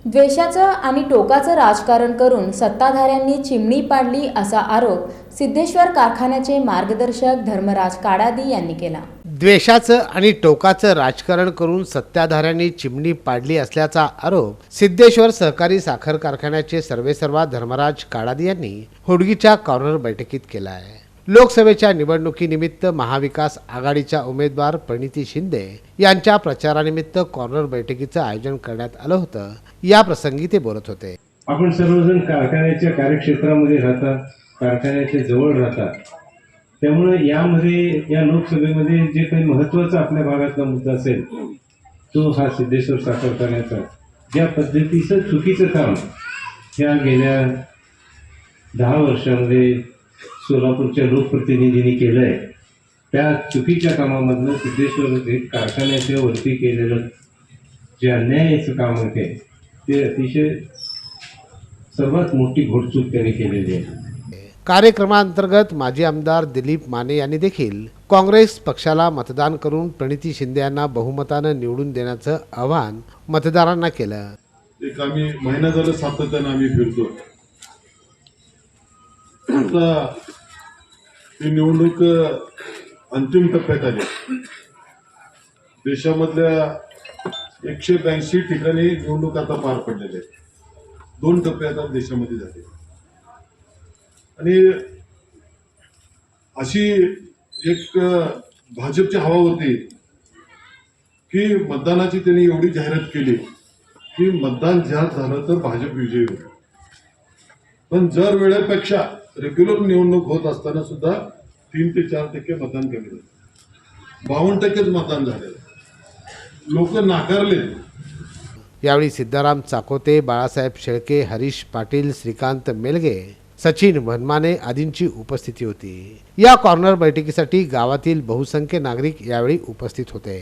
द्वेषाचं आणि टोकाचं राजकारण करून सत्ताधाऱ्यांनी चिमणी पाडली असा आरोप सिद्धेश्वर कारखान्याचे मार्गदर्शक धर्मराज काडादी यांनी केला। द्वेषाचं आणि टोकाचं राजकारण करून सत्ताधाऱ्यांनी चिमणी पाडली असल्याचा आरोप सिद्धेश्वर सहकारी साखर कारखान्याचे सर्वेसर्वा धर्मराज काडादी यांनी होडगीच्या कॉर्नर बैठकीत केला आहे। लोकसभेच्या निवडणुकीनिमित्त महाविकास आघाडीच्या उमेदवार प्रणिती शिंदे यांच्या प्रचारानिमित्त कॉर्नर बैठकीचं आयोजन करण्यात आलं होतं। या प्रसंगी ते बोलत होते। आपण सर्वजण कारखान्याच्या कार्यक्षेत्रामध्ये राहतात, कारखान्याच्या जवळ राहतात, त्यामुळे या लोकसभेमध्ये जे काही महत्त्वाचा आपल्या भागातला मुद्दा असेल तो हा सिद्धेश्वर साखर कारखान्याचा ज्या पद्धतीचं चुकीचं काम ह्या गेल्या 10 वर्षांमध्ये सोलापूरच्या लोकप्रतिनिधींनी केलं आहे, त्या चुकीच्या कामामधनं सिद्धेश्वर कारखान्याच्या वरती केलेलं जे अन्यायाचं काम आहे ते अतिशय सर्वात मोठी घोडचूक त्यांनी केलेली आहे। कार्यक्रमांतर्गत माजी आमदार दिलीप माने यांनी देखील काँग्रेस पक्षाला मतदान करून प्रणिती शिंदे यांना बहुमतानं निवडून देण्याचं आवाहन मतदारांना केलं। एक आम्ही महिना झालं सातत्यानं आम्ही फिरतो। आता ही निवडणूक अंतिम टप्प्यात आली। देशामधल्या 182 ठिकाणी निवडणूक आता पार पडलेल्या आहेत। 2 टप्पे आता देशामध्ये झाले आणि अशी एक भाजपची हवा होती की मतदानाची त्यांनी एवढी जाहिरात केली की मतदान जास्त झालं तर भाजप विजयी होईल, पण जर वेळेपेक्षा रेग्युलर निवडणूक होत असताना सुद्धा 3 ते 4% मतदान कमी झालं। 52% मतदान झालेलं, लोक नाकारले। यावेळी सिद्धाराम चाकोते, बाळासाहेब शेळके, हरीश पाटील, श्रीकांत मेलगे, सचिन मनमाने आदींची उपस्थिती होती। या कॉर्नर बैठकीसाठी गावातील बहुसंख्य नागरिक यावेळी उपस्थित होते।